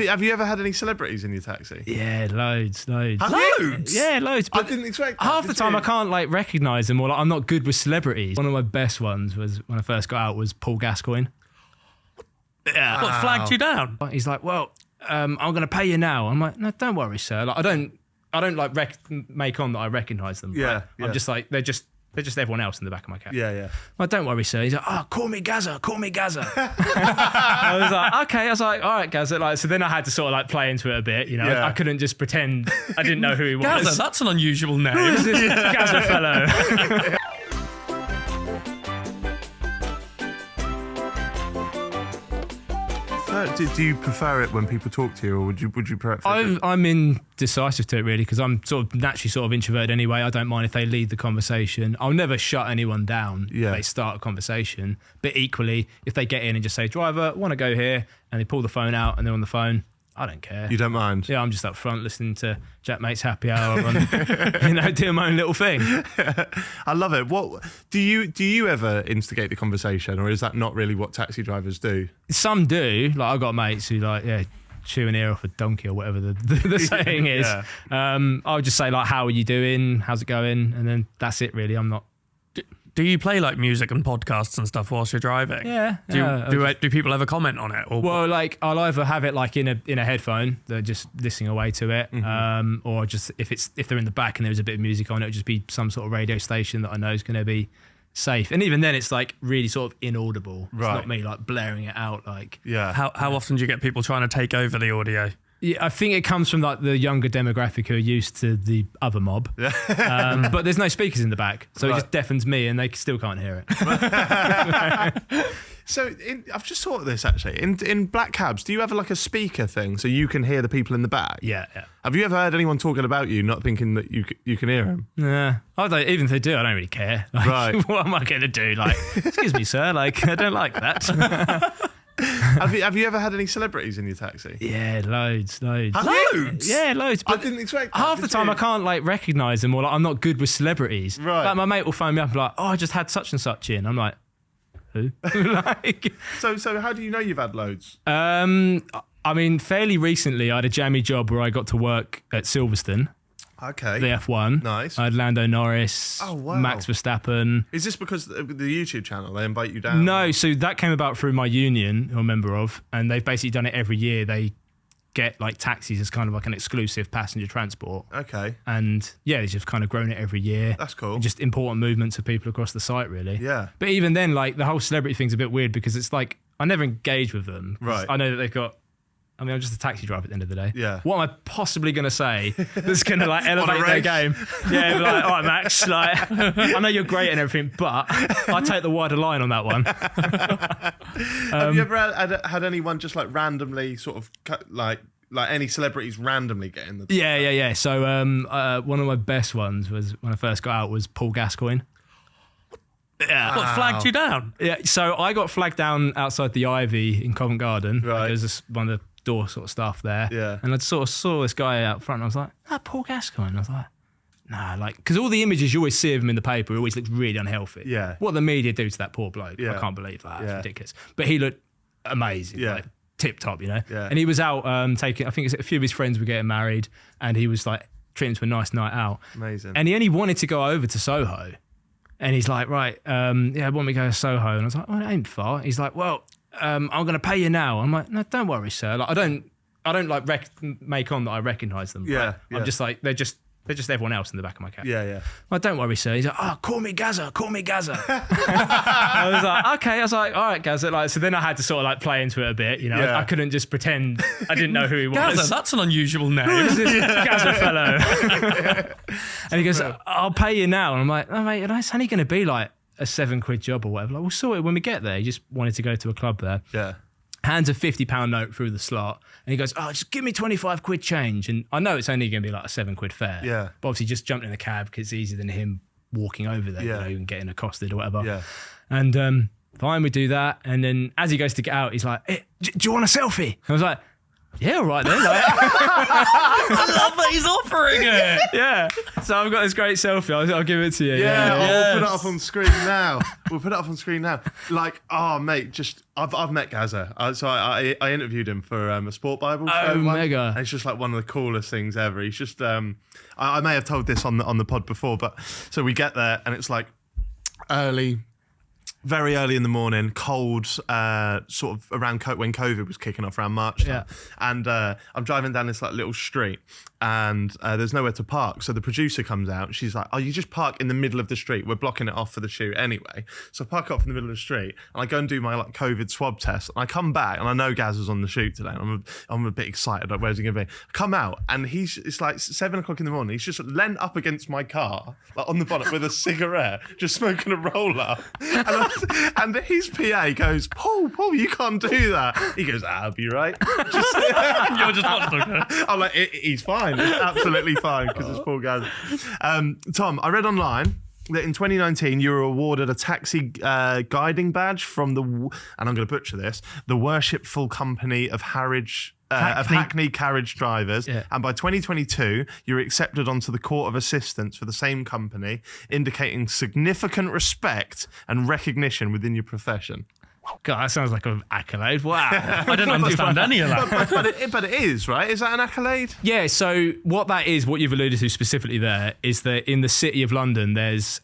Have you ever had any celebrities in your taxi? Yeah, loads. Have you? Yeah, loads. I But didn't expect that. half the time I can't like recognise them, or like I'm not good with celebrities. One of my best ones was when I first got out was Paul Gascoigne. Yeah. What flagged you down? He's like, well, I'm going to pay you now. I'm like, no, don't worry, sir. Like, I don't like make on that I recognise them. Yeah, I'm just like they're just everyone else in the back of my cab. Yeah. Well, don't worry, sir. He's like, oh, call me Gaza. I was like, okay. I was like, all right, Gaza. Like, so then I had to sort of like play into it a bit. You know, Yeah. I couldn't just pretend I didn't know who he was. Gaza, that's an unusual name. Who's this Gaza fellow? Do you prefer it when people talk to you, or would you prefer? I'm indecisive to it really, because I'm sort of naturally sort of introverted anyway. I don't mind if they lead the conversation. I'll never shut anyone down if they start a conversation. But equally, if they get in and just say, driver, want to go here, and they pull the phone out and they're on the phone, I don't care. You don't mind? Yeah, I'm just up front listening to JaackMaate's Happy Hour and doing my own little thing. I love it. What do you ever instigate the conversation, or is that not really what taxi drivers do? Some do. Like I've got mates who chew an ear off a donkey or whatever the saying is. I'll just say like, how are you doing? How's it going? And then that's it really. I'm not. Do you play like music and podcasts and stuff whilst you're driving? Yeah. Do people ever comment on it? Or well, like I'll either have it like in a headphone, they're just listening away to it, or just if they're in the back and there's a bit of music on, it'll just be some sort of radio station that I know is going to be safe. And even then, it's like really sort of inaudible. It's not me like blaring it out. Like How often do you get people trying to take over the audio? Yeah, I think it comes from like the younger demographic who are used to the other mob. But there's no speakers in the back, so it just deafens me and they still can't hear it. So I've just thought of this actually. In black cabs, do you have like a speaker thing so you can hear the people in the back? Yeah. Have you ever heard anyone talking about you, not thinking that you can hear them? Nah, even if they do, I don't really care. Like, right. What am I going to do? Like, excuse me, sir. Like, I don't like that. Have you ever had any celebrities in your taxi? Yeah, loads. Have you? Yeah, loads. I didn't expect that. Half the time I can't like recognise them, or like I'm not good with celebrities. Right. Like my mate will phone me up and be like, oh, I just had such and such in. I'm like, who? Like, so how do you know you've had loads? I mean, fairly recently I had a jammy job where I got to work at Silverstone. Okay. The F1. Nice. I had Lando Norris, Max Verstappen. Is this because the YouTube channel, they invite you down? No, so that came about through my union, who I'm a member of, and they've basically done it every year. They get like taxis as kind of like an exclusive passenger transport. Okay. And yeah, they've just kind of grown it every year. That's cool. Just important movements of people across the site, really. Yeah. But even then, like the whole celebrity thing's a bit weird because it's like, I never engage with them. Right. I know that they've got, I'm just a taxi driver at the end of the day. Yeah. What am I possibly going to say that's going to like elevate their game? Yeah, be like, all right, Max, like, I know you're great and everything, but I take the wider line on that one. Have you ever had anyone just like randomly sort of like any celebrities randomly get in the... Yeah. So one of my best ones was when I first got out was Paul Gascoigne. Yeah. What flagged you down? Yeah, so I got flagged down outside the Ivy in Covent Garden. Right. There's this one of the door sort of staff there. Yeah. And I sort of saw this guy out front and I was like, Paul Gascoigne. And I was like, nah, like, because all the images you always see of him in the paper, he always looks really unhealthy. Yeah. What the media do to that poor bloke, Yeah. I can't believe that. It's Yeah. ridiculous. But he looked amazing. Yeah. Like, tip top, you know? Yeah. And he was out taking, I think a few of his friends were getting married and he was like treating them to a nice night out. Amazing. And he only wanted to go over to Soho. And he's like, right, I want me to go to Soho. And I was like, well, it ain't far. He's like, well, I'm going to pay you now. I'm like, no, don't worry, sir. Like, I don't like make on that I recognise them. Yeah, Right? yeah. I'm just like, they're just everyone else in the back of my cab. Yeah. Well, don't worry, sir. He's like, oh, call me Gaza. I was like, okay. I was like, all right, Gaza. Like, so then I had to sort of like play into it a bit, you know. Yeah. I couldn't just pretend I didn't know who he was. Gaza, that's an unusual name. Who's this Gaza fellow? And he goes, I'll pay you now. And I'm like, oh, mate, it's only going to be like a £7 job or whatever. Like, we'll sort it when we get there. He just wanted to go to a club there. Yeah. Hands a £50 note through the slot. And he goes, oh, just give me 25 quid change. And I know it's only going to be like a £7 fare. Yeah. But obviously just jumped in the cab because it's easier than him walking over there, Yeah. you know, and getting accosted or whatever. Yeah. And fine, we do that. And then as he goes to get out, he's like, hey, do you want a selfie? And I was like, yeah, all right then. Like, I love that he's offering it. yeah. So I've got this great selfie. I'll give it to you. Yeah, Yes. we'll put it up on screen now. We'll put it up on screen now. Like, oh mate, just I've met Gaza. So I interviewed him for a Sport Bible. Oh, show one, mega. and it's just like one of the coolest things ever. He's just I may have told this on the pod before, but so we get there and it's like very early in the morning, cold, sort of around when COVID was kicking off around March time. Yeah. And I'm driving down this like little street and there's nowhere to park. So the producer comes out. She's like, "Oh, you just park in the middle of the street. We're blocking it off for the shoot anyway." So I park off in the middle of the street and I go and do my like COVID swab test. And I come back and I know Gaz was on the shoot today. And I'm a bit excited. Like, where's he going to be? I come out and it's like 7 o'clock in the morning. He's just leant up against my car, like on the bonnet with a cigarette, just smoking a roll up. And his PA goes, Paul, you can't do that. He goes, "I'll be right." You're just not talking. I'm like, he's fine. It's absolutely fine because it's Paul Gaz. Tom, I read online that in 2019 you were awarded a taxi guiding badge from and I'm going to butcher this, the Worshipful Company of Hackney Carriage Drivers. Yeah. And by 2022, you were accepted onto the Court of Assistance for the same company, indicating significant respect and recognition within your profession. God, that sounds like an accolade. Wow. I didn't understand any of that. But it is, right? Is that an accolade? Yeah, so what that is, what you've alluded to specifically there, is that in the City of London, there's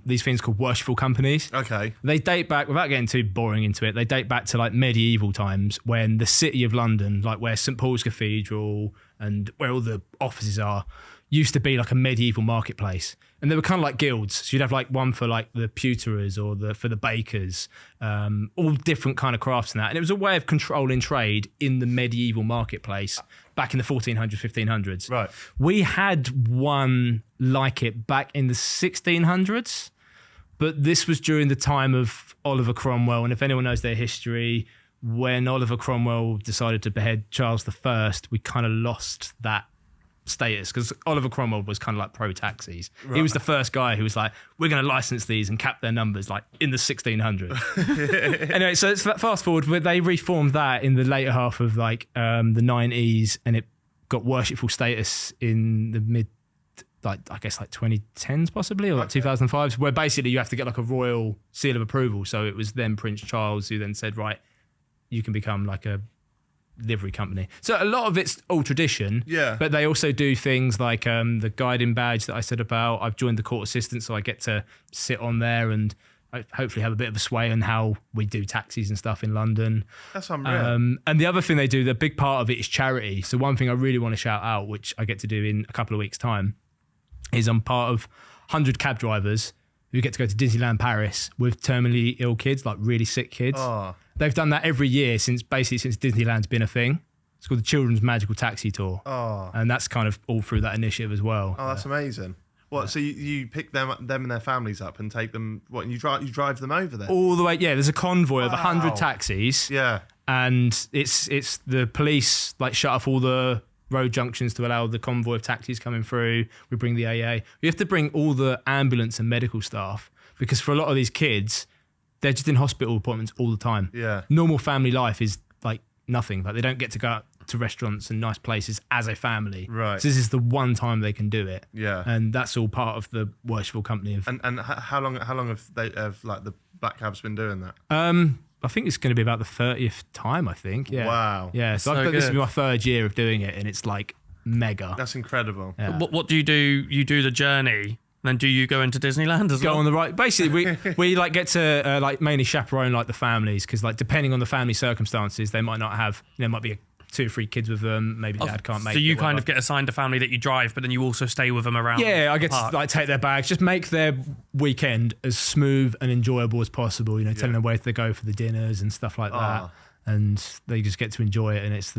these things called worshipful companies. Okay. They date back, without getting too boring into it, they date back to like medieval times when the City of London, like where St Paul's Cathedral and where all the offices are, used to be like a medieval marketplace. And they were kind of like guilds. So you'd have like one for like the pewterers or for the bakers, all different kind of crafts and that. And it was a way of controlling trade in the medieval marketplace back in the 1400s, 1500s. Right. We had one like it back in the 1600s, but this was during the time of Oliver Cromwell. And if anyone knows their history, when Oliver Cromwell decided to behead Charles I, we kind of lost that status because Oliver Cromwell was kind of like pro taxis. Right. He was the first guy who was like, "We're going to license these and cap their numbers," like in the 1600s. Anyway, so it's fast forward, they reformed that in the later half of like the 90s, and it got worshipful status in the mid, like I guess like 2010s possibly, or like 2005s, where basically you have to get like a royal seal of approval. So it was then Prince Charles who then said, "Right, you can become like a livery company." So a lot of it's all tradition, yeah. But they also do things like the guiding badge that I said about. I've joined the court assistance, so I get to sit on there and hopefully have a bit of a sway on how we do taxis and stuff in London. That's unreal. And the other thing they do, the big part of it is charity. So one thing I really want to shout out, which I get to do in a couple of weeks' time, is I'm part of 100 cab drivers who get to go to Disneyland Paris with terminally ill kids, like really sick kids. Oh. They've done that every year since Disneyland's been a thing. It's called the Children's Magical Taxi Tour. Oh. And that's kind of all through that initiative as well. Oh, that's amazing. What? So you pick them and their families up and take them? What? And you drive them over there? All the way. Yeah, there's a convoy of 100 taxis. Yeah. And it's the police like shut off all the road junctions to allow the convoy of taxis coming through. We bring the AA. We have to bring all the ambulance and medical staff because for a lot of these kids, they're just in hospital appointments all the time. Yeah. Normal family life is like nothing. Like they don't get to go out to restaurants and nice places as a family. Right. So this is the one time they can do it. Yeah. And that's all part of the worshipful company of. And how long have like the black cabs been doing that? I think it's going to be about the 30th time. I think. Yeah. Wow. Yeah. So this will be my third year of doing it, and it's like mega. That's incredible. Yeah. What do you do? You do the journey. Then do you go into Disneyland as well? Go on the right. Basically, we like get to like mainly chaperone like the families because like depending on the family circumstances, they might not have. There might be 2 or 3 kids with them. Maybe dad can't make it. So you kind of get assigned a family that you drive, but then you also stay with them around. Yeah, I get to like take their bags, just make their weekend as smooth and enjoyable as possible. You know, telling them where to go for the dinners and stuff like that, and they just get to enjoy it. And it's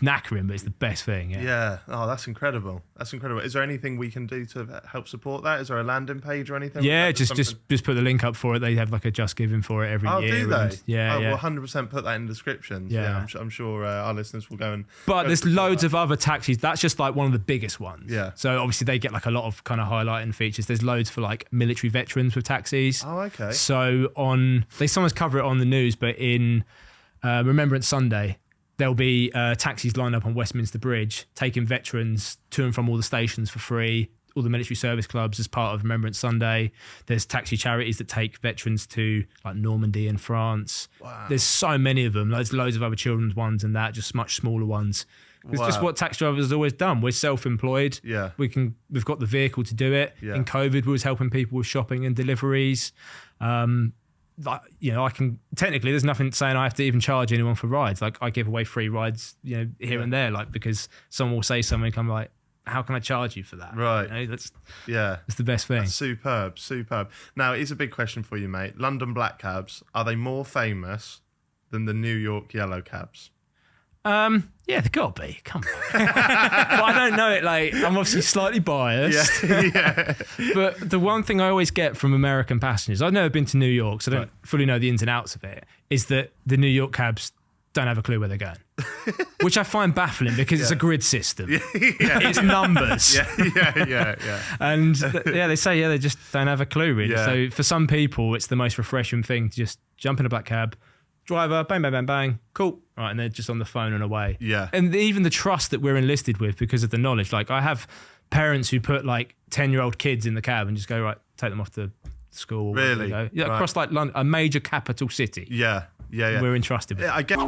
knackering, but it's the best thing. Yeah. Yeah. Oh, that's incredible. That's incredible. Is there anything we can do to help support that? Is there a landing page or anything? Yeah, just put the link up for it. They have like a Just Giving for it every year. Oh, do they? And yeah. We'll 100% put that in the descriptions. Yeah. I'm sure our listeners will go and. But there's loads of other taxis. That's just like one of the biggest ones. Yeah. So obviously they get like a lot of kind of highlighting features. There's loads for like military veterans with taxis. Oh, okay. So they sometimes cover it on the news, but in Remembrance Sunday, there'll be taxis lined up on Westminster Bridge, taking veterans to and from all the stations for free. All the military service clubs as part of Remembrance Sunday. There's taxi charities that take veterans to like Normandy in France. Wow. There's so many of them. There's loads of other children's ones and that, just much smaller ones. It's just what taxi drivers have always done. We're self-employed. Yeah. We've got the vehicle to do it. Yeah. In COVID, we was helping people with shopping and deliveries. Like, you know, I can technically, there's nothing saying I have to even charge anyone for rides. Like I give away free rides, you know, here and there, like because someone will say something, I'm like, how can I charge you for that? Right. You know, that's That's the best thing. That's superb. Now, here's a big question for you, mate. London black cabs, are they more famous than the New York yellow cabs? Yeah, they've got to be. Come on. But I don't know it. Like, I'm obviously slightly biased. Yeah. But the one thing I always get from American passengers, I've never been to New York, so I don't fully know the ins and outs of it, is that the New York cabs don't have a clue where they're going. Which I find baffling because it's a grid system. It's numbers. Yeah. And they say, they just don't have a clue, really. Yeah. So for some people, it's the most refreshing thing to just jump in a black cab, driver, bang, bang, bang, bang, cool. Right, and they're just on the phone and away. Yeah. And even the trust that we're enlisted with because of the knowledge. Like, I have parents who put, like, 10-year-old kids in the cab and just go, right, take them off to school. Or wherever they go. Yeah, Right. across, like, London, a major capital city. Yeah. We're entrusted with. I get.